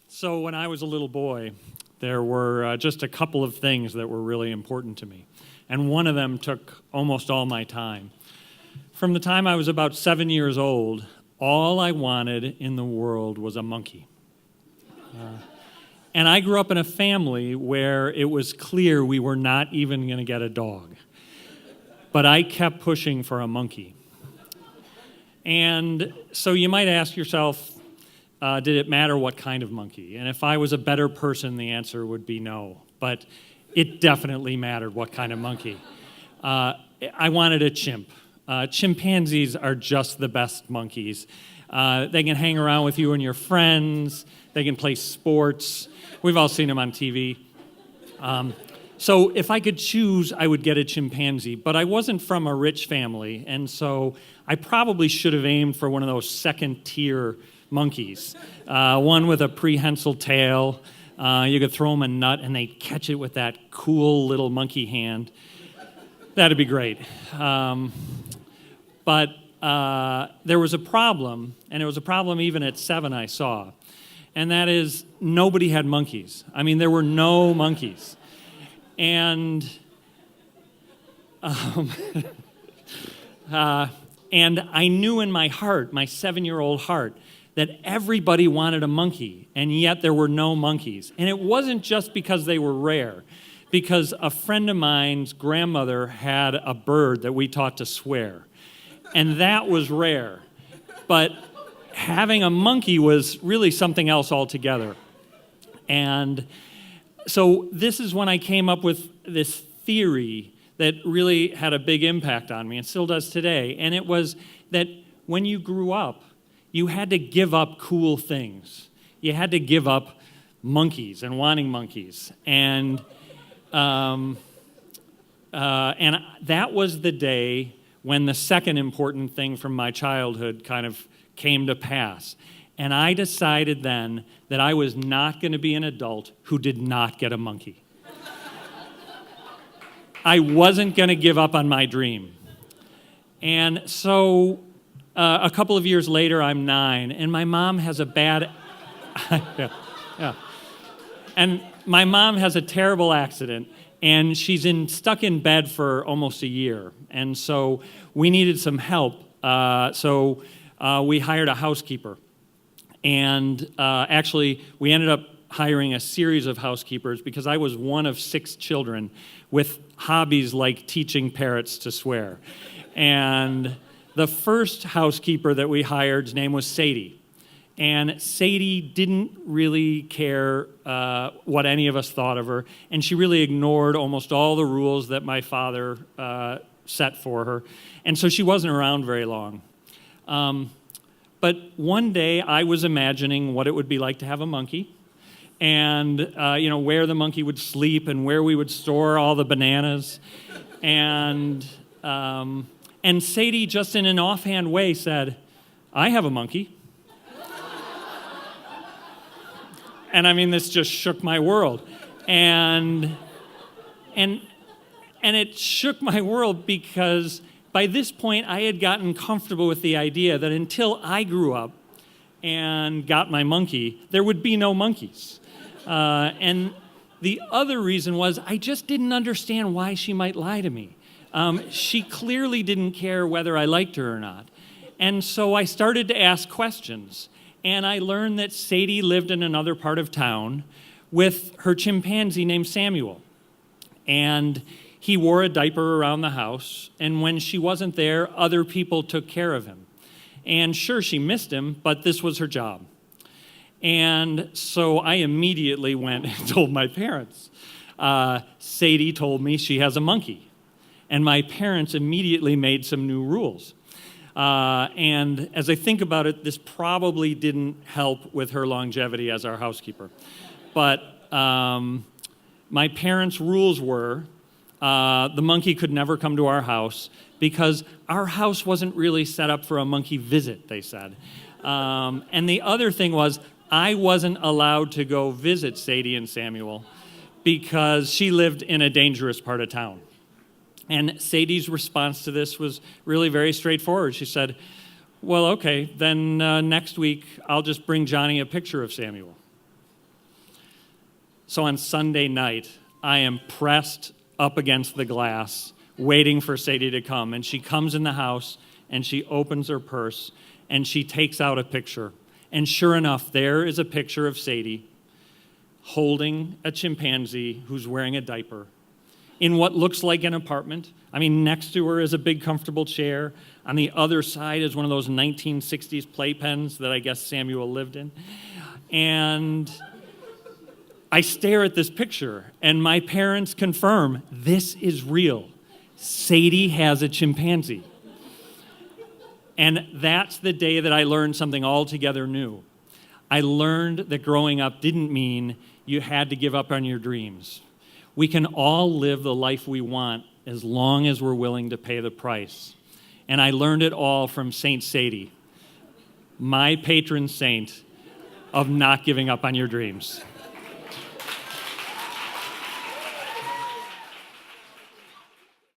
So when I was a little boy, there were just a couple of things that were really important to me. And one of them took almost all my time. From the time I was about 7 years old, all I wanted in the world was a monkey. And I grew up in a family where it was clear we were not even going to get a dog. But I kept pushing for a monkey. And so you might ask yourself, did it matter what kind of monkey? And if I was a better person, the answer would be no. But it definitely mattered what kind of monkey. I wanted a chimp. Chimpanzees are just the best monkeys. They can hang around with you and your friends. They can play sports. We've all seen them on TV. So if I could choose, I would get a chimpanzee. But I wasn't from a rich family, and so I probably should have aimed for one of those second-tier monkeys. One with a prehensile tail. You could throw them a nut, and they'd catch it with that cool little monkey hand. That'd be great. But there was a problem, and it was a problem even at 7 I saw, and that is nobody had monkeys. I mean, there were no monkeys. And and I knew in my heart, my 7-year-old heart, that everybody wanted a monkey, and yet there were no monkeys. And it wasn't just because they were rare, because a friend of mine's grandmother had a bird that we taught to swear, and that was rare. But having a monkey was really something else altogether. And so this is when I came up with this theory that really had a big impact on me and still does today. And it was that when you grew up, you had to give up cool things. You had to give up monkeys and wanting monkeys. And that was the day when the second important thing from my childhood kind of came to pass. And I decided then that I was not going to be an adult who did not get a monkey. I wasn't going to give up on my dream. And so a couple of years later, I'm 9, and my mom has a bad... yeah. And my mom has a terrible accident, and she's stuck in bed for almost a year. And so we needed some help. So we hired a housekeeper. And actually, we ended up hiring a series of housekeepers because I was one of 6 children with hobbies like teaching parrots to swear. And the first housekeeper that we hired's name was Sadie. And Sadie didn't really care what any of us thought of her, and she really ignored almost all the rules that my father set for her. And so she wasn't around very long. But one day I was imagining what it would be like to have a monkey, and where the monkey would sleep and where we would store all the bananas. And Sadie, just in an offhand way, said, "I have a monkey." And I mean, this just shook my world. And it shook my world because by this point, I had gotten comfortable with the idea that until I grew up and got my monkey, there would be no monkeys. And the other reason was I just didn't understand why she might lie to me. She clearly didn't care whether I liked her or not. And so I started to ask questions. And I learned that Sadie lived in another part of town with her chimpanzee named Samuel. And he wore a diaper around the house, and when she wasn't there, other people took care of him. And sure, she missed him, but this was her job. And so I immediately went and told my parents. Sadie told me she has a monkey. And my parents immediately made some new rules. And as I think about it, this probably didn't help with her longevity as our housekeeper. But my parents' rules were the monkey could never come to our house because our house wasn't really set up for a monkey visit, they said. And the other thing was I wasn't allowed to go visit Sadie and Samuel because she lived in a dangerous part of town. And Sadie's response to this was really very straightforward. She said, "Well, okay, then next week I'll just bring Johnny a picture of Samuel." So on Sunday night, I am pressed up against the glass, waiting for Sadie to come. And she comes in the house, and she opens her purse, and she takes out a picture. And sure enough, there is a picture of Sadie holding a chimpanzee who's wearing a diaper in what looks like an apartment. I mean, next to her is a big, comfortable chair. On the other side is one of those 1960s playpens that I guess Samuel lived in. And I stare at this picture, and my parents confirm, this is real. Sadie has a chimpanzee. And that's the day that I learned something altogether new. I learned that growing up didn't mean you had to give up on your dreams. We can all live the life we want as long as we're willing to pay the price. And I learned it all from Saint Sadie, my patron saint of not giving up on your dreams.